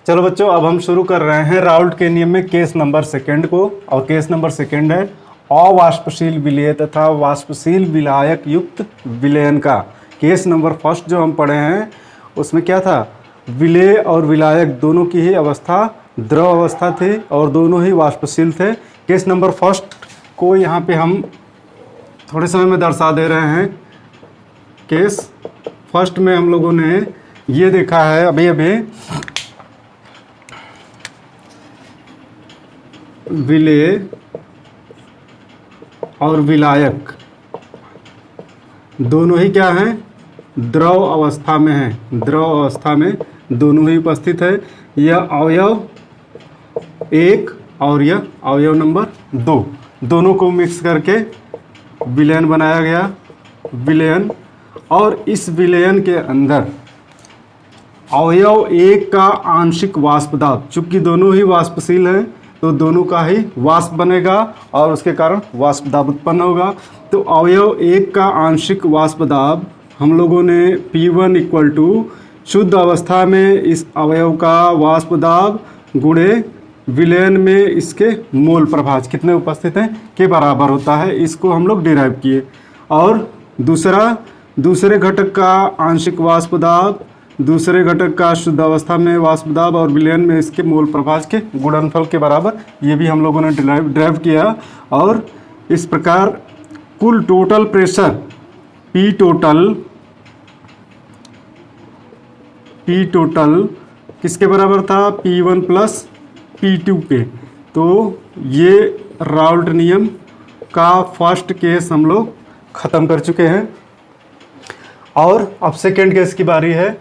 चलो बच्चों, अब हम शुरू कर रहे हैं राउल्ट के नियम में केस नंबर सेकंड को। और केस नंबर सेकंड है अवाष्पशील विलेय तथा वाष्पशील विलायक युक्त विलयन का। केस नंबर फर्स्ट जो हम पढ़े हैं उसमें क्या था, विलेय और विलायक दोनों की ही अवस्था द्रव अवस्था थी और दोनों ही वाष्पशील थे। केस नंबर फर्स्ट को यहाँ पे हम थोड़े समय में दर्शा दे रहे हैं। केस फर्स्ट में हम लोगों ने ये देखा है अभी विलेय और विलायक दोनों ही क्या हैं, द्रव अवस्था में हैं। द्रव अवस्था में दोनों ही उपस्थित है। यह अवयव एक और यह अवयव नंबर दो, दोनों को मिक्स करके विलयन बनाया गया। विलयन, और इस विलयन के अंदर अवयव एक का आंशिक वाष्प दाब, चूंकि दोनों ही वाष्पशील हैं तो दोनों का ही वाष्प बनेगा और उसके कारण वाष्प दाब उत्पन्न होगा। तो अवयव एक का आंशिक वाष्प दाब हम लोगों ने P1 इक्वल टू शुद्ध अवस्था में इस अवयव का वाष्प दाब गुणे विलयन में इसके मोल प्रभाज कितने उपस्थित हैं के बराबर होता है। इसको हम लोग डिराइव किए। और दूसरे घटक का आंशिक वाष्प दाब, दूसरे घटक का शुद्ध अवस्था में वाष्प दाब और विलयन में इसके मोल प्रभाज के गुणनफल के बराबर, ये भी हम लोगों ने डिराइव किया। और इस प्रकार कुल टोटल प्रेशर P टोटल किसके बराबर था, P1 प्लस P2 के। तो ये राउल्ट नियम का फर्स्ट केस हम लोग ख़त्म कर चुके हैं। और अब सेकेंड केस की बारी है।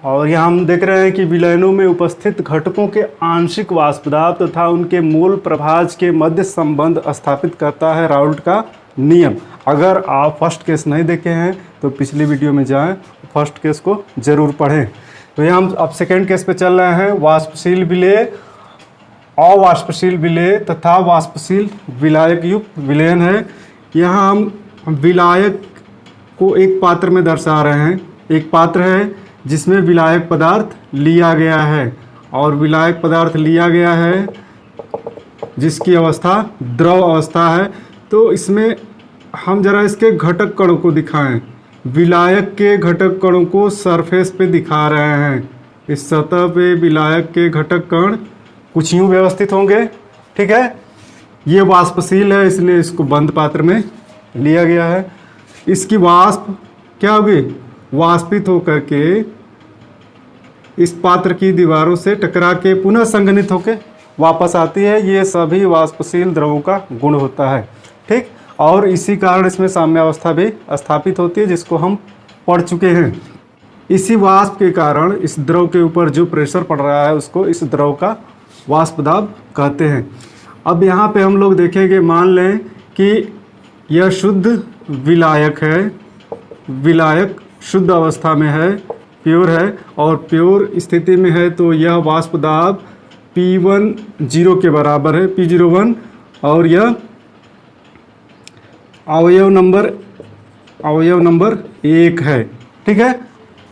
और यहाँ हम देख रहे हैं कि विलयनों में उपस्थित घटकों के आंशिक वाष्प दाब तथा उनके मोल प्रभाज के मध्य संबंध स्थापित करता है राउल्ट का नियम। अगर आप फर्स्ट केस नहीं देखे हैं तो पिछली वीडियो में जाएं, फर्स्ट केस को ज़रूर पढ़ें। तो यहाँ हम अब सेकेंड केस पे चल रहे हैं। वाष्पशील विलेय, अवाष्पशील विलेय तथा वाष्पशील विलायक युक्त विलयन है। यहाँ हम विलायक को एक पात्र में दर्शा रहे हैं। एक पात्र है जिसमें विलायक पदार्थ लिया गया है, और विलायक पदार्थ लिया गया है जिसकी अवस्था द्रव अवस्था है। तो इसमें हम जरा इसके घटक कणों को दिखाएं। विलायक के घटक कणों को सरफेस पे दिखा रहे हैं। इस सतह पे विलायक के घटक कण कुछ यूँ व्यवस्थित होंगे, ठीक है। ये वाष्पशील है इसलिए इसको बंद पात्र में लिया गया है। इसकी वाष्प क्या होगी, वाष्पित होकर के इस पात्र की दीवारों से टकरा के पुनः संघनित होकर वापस आती है। ये सभी वाष्पशील द्रवों का गुण होता है, ठीक। और इसी कारण इसमें साम्यावस्था भी स्थापित होती है, जिसको हम पढ़ चुके हैं। इसी वाष्प के कारण इस द्रव के ऊपर जो प्रेशर पड़ रहा है उसको इस द्रव का वाष्प दाब कहते हैं। अब यहाँ पे हम लोग देखेंगे, मान लें कि यह शुद्ध विलायक है। विलायक शुद्ध अवस्था में है, प्योर है, और प्योर स्थिति में है तो यह वाष्प दाब P1 0 के बराबर है, P01, और यह अवयव नंबर 1 है, ठीक है।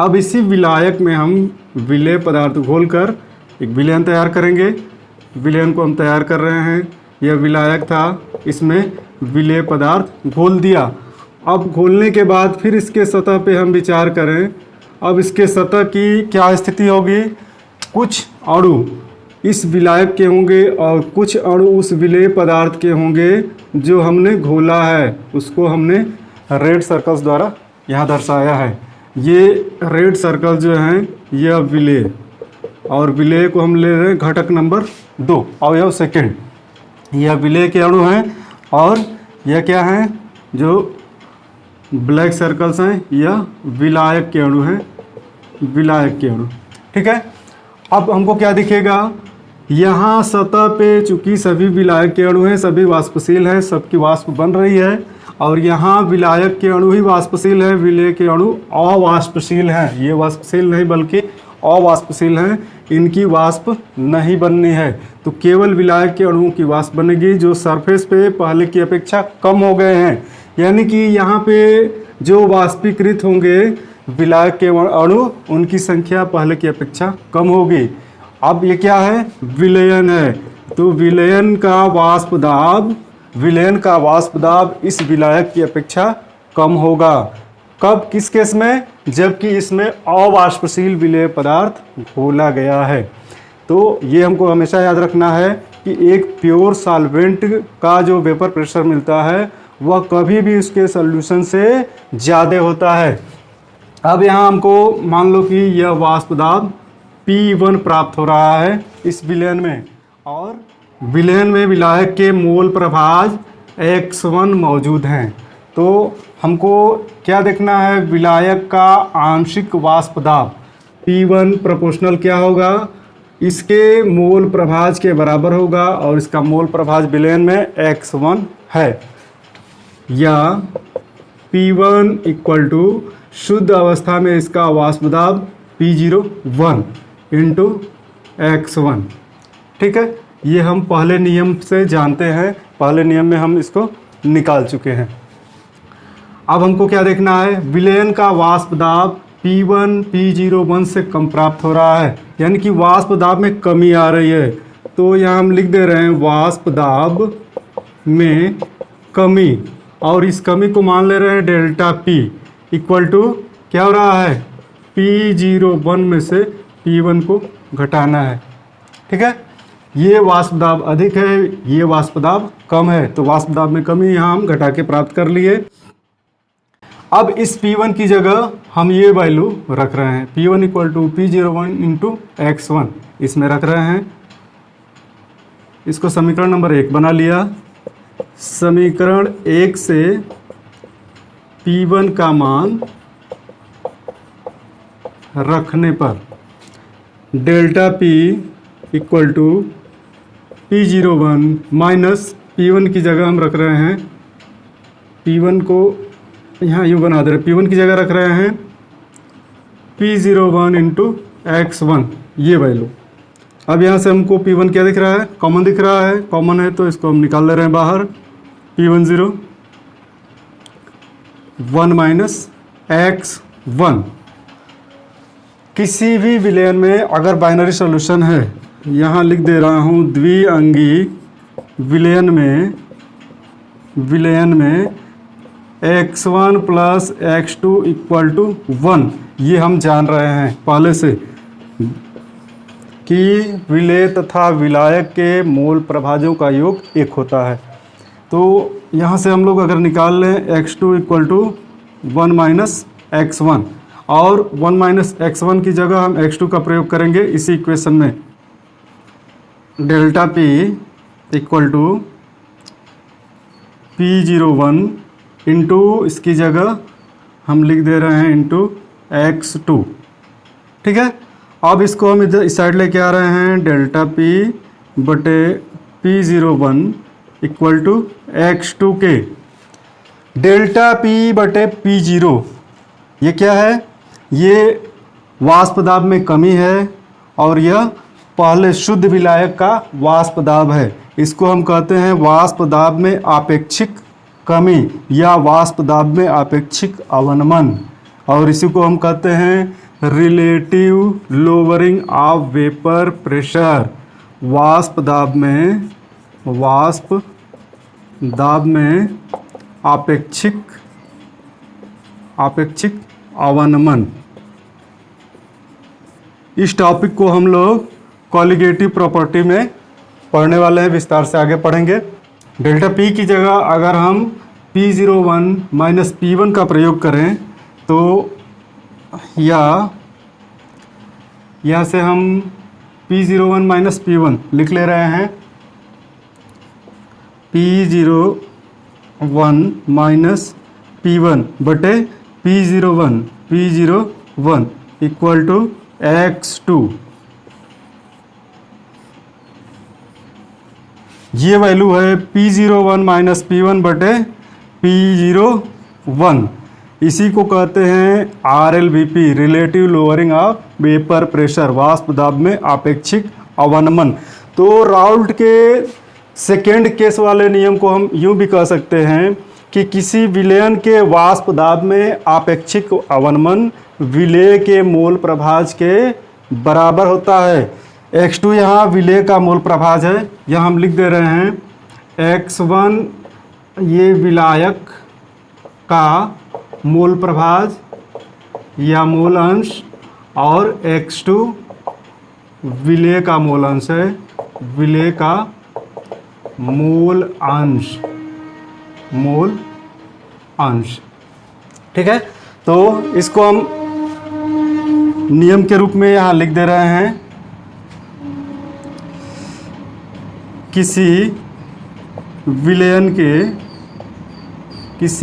अब इसी विलायक में हम विलेय पदार्थ घोलकर एक विलयन तैयार करेंगे। विलयन को हम तैयार कर रहे हैं। यह विलायक था, इसमें विलेय पदार्थ घोल दिया। अब घोलने के बाद फिर इसके सतह पे हम विचार करें। अब इसके सतह की क्या स्थिति होगी, कुछ अणु इस विलायक के होंगे और कुछ अणु उस विलेय पदार्थ के होंगे जो हमने घोला है। उसको हमने रेड सर्कल्स द्वारा यहाँ दर्शाया है। ये रेड सर्कल जो हैं यह विलेय, और विलेय को हम ले रहे हैं घटक नंबर 2, अवयव सेकेंड। यह विलेय के अणु हैं और यह क्या हैं, जो ब्लैक सर्कल्स हैं यह विलायक के अणु हैं, विलायक के अणु, ठीक है। अब हमको क्या दिखेगा, यहाँ सतह पे चूंकि सभी विलायक के अणु हैं, सभी वाष्पशील हैं, सबकी वाष्प बन रही है, और यहाँ विलायक के अणु ही वाष्पशील हैं, विलेय के अणु अवाष्पशील हैं। ये वाष्पशील नहीं बल्कि अवाष्पशील हैं, इनकी वाष्प नहीं बननी है। तो केवल विलायक के अणुओं की वाष्प बनेगी जो सरफेस पे पहले की अपेक्षा कम हो गए हैं। यानी कि यहाँ पे जो वाष्पीकृत होंगे विलायक के अणु, उनकी संख्या पहले की अपेक्षा कम होगी। अब ये क्या है, विलयन है, तो विलयन का वाष्प दाब इस विलायक की अपेक्षा कम होगा। कब, किस केस में, जबकि इसमें अवाष्पशील विलेय पदार्थ घोला गया है। तो ये हमको हमेशा याद रखना है कि एक प्योर सॉल्वेंट का जो वेपर प्रेशर मिलता है वह कभी भी उसके सॉल्यूशन से ज़्यादा होता है। अब यहाँ हमको मान लो कि यह वाष्प दाब P1 प्राप्त हो रहा है इस विलयन में, और विलयन में विलायक के मोल प्रभाज X1 मौजूद हैं। तो हमको क्या देखना है, विलायक का आंशिक वाष्प दाब P1 प्रोपोर्शनल क्या होगा, इसके मोल प्रभाज के बराबर होगा, और इसका मोल प्रभाज विलयन में X1 है, या P1 इक्वल टू शुद्ध अवस्था में इसका वाष्प दाब P01 इंटू X1। ठीक है, ये हम पहले नियम से जानते हैं, पहले नियम में हम इसको निकाल चुके हैं। अब हमको क्या देखना है, विलयन का वाष्प दाब P1 P01 से कम प्राप्त हो रहा है, यानी कि वाष्प दाब में कमी आ रही है। तो यहाँ हम लिख दे रहे हैं वाष्प दाब में कमी, और इस कमी को मान ले रहे हैं डेल्टा P इक्वल टू क्या हो रहा है, P01 में से P1 को घटाना है। ठीक है, ये वाष्प दाब अधिक है, ये वाष्प दाब कम है, तो वाष्प दाब में कमी यहाँ हम घटा के प्राप्त कर लिए। अब इस P1 की जगह हम ये वैल्यू रख रहे हैं, P1 equal to P01 into X1 इसमें रख रहे हैं। इसको समीकरण नंबर 1 बना लिया। समीकरण 1 से P1 का मान रखने पर delta P equal to P01 minus P1 की जगह हम रख रहे हैं, P1 को यहाँ यूँ बना दे रहे, P1 की जगह रख रहे हैं P01 इंटू X1 ये वैल्यू। अब यहाँ से हमको P1 क्या दिख रहा है, कॉमन दिख रहा है, कॉमन है तो इसको हम निकाल ले रहे हैं बाहर। P10 1 minus X1। किसी भी विलयन में अगर बाइनरी सॉल्यूशन है, यहाँ लिख दे रहा हूँ द्विअंगी विलयन में X1 plus X2 equal to 1, ये हम जान रहे हैं पहले से कि विलेय तथा विलायक के मोल प्रभाजों का योग 1 होता है। तो यहाँ से हम लोग अगर निकाल लें X2 equal to 1 minus X1, और 1 माइनस X1 की जगह हम X2 का प्रयोग करेंगे इसी इक्वेशन में। Delta P equal to P01 into इसकी जगह हम लिख दे रहे हैं इंटू X2। ठीक है, अब इसको हम इधर इस साइड लेके आ रहे हैं, डेल्टा P बटे P01 इक्वल टू X2 के। डेल्टा P बटे P0 ये क्या है, ये वाष्प दाब में कमी है, और यह पहले शुद्ध विलायक का वाष्प दाब है। इसको हम कहते हैं वाष्प दाब में आपेक्षिक कमी या वाष्प दाब में आपेक्षिक अवनमन, और इसी को हम कहते हैं relative lowering of vapour pressure. वाष्प दाब में आपेक्षिक अवनमन। इस टॉपिक को हम लोग कॉलिगेटिव प्रॉपर्टी में पढ़ने वाले हैं, विस्तार से आगे पढ़ेंगे। डेल्टा P की जगह अगर हम P01 माइनस P1 का प्रयोग करें तो यहाँ से हम P01 माइनस P1 लिख ले रहे हैं, P01 माइनस P1 बटे P01 इक्वल टू X2। ये वैल्यू है P01 माइनस P1 बटे P01। इसी को कहते हैं RLVP, relative lowering of vapour pressure, वाष्प दाब में आपेक्षिक अवनमन। तो राउल्ट के सेकेंड केस वाले नियम को हम यूँ भी कह सकते हैं कि किसी विलयन के वाष्प दाब में आपेक्षिक अवनमन विलेय के मोल प्रभाज के बराबर होता है। X2 यहाँ विलेय का मोल प्रभाज है, यहाँ हम लिख दे रहे हैं X1 ये विलायक का मोल प्रभाज या मूल अंश और X2 विलेय का मूल अंश है, विलेय का मूल अंश, मूल अंश। ठीक है, तो इसको हम नियम के रूप में यहाँ लिख दे रहे हैं। किसी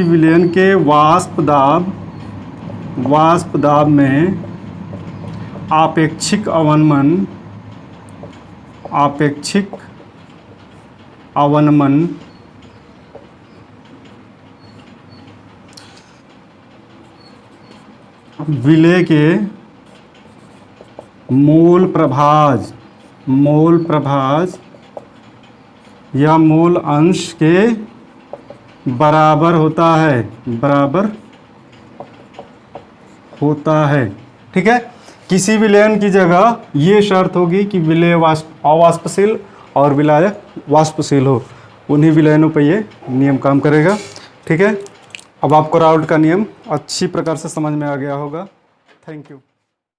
विलयन के वाष्प दाब में आपेक्षिक अवनमन विलेय के मोल प्रभाज या मूल अंश के बराबर होता है। ठीक है, किसी विलयन की जगह ये शर्त होगी कि विलेय अवाष्पशील और विलायक वाष्पशील हो, उन्हीं विलयनों पर ये नियम काम करेगा। ठीक है, अब आपको राउल्ट का नियम अच्छी प्रकार से समझ में आ गया होगा। Thank you.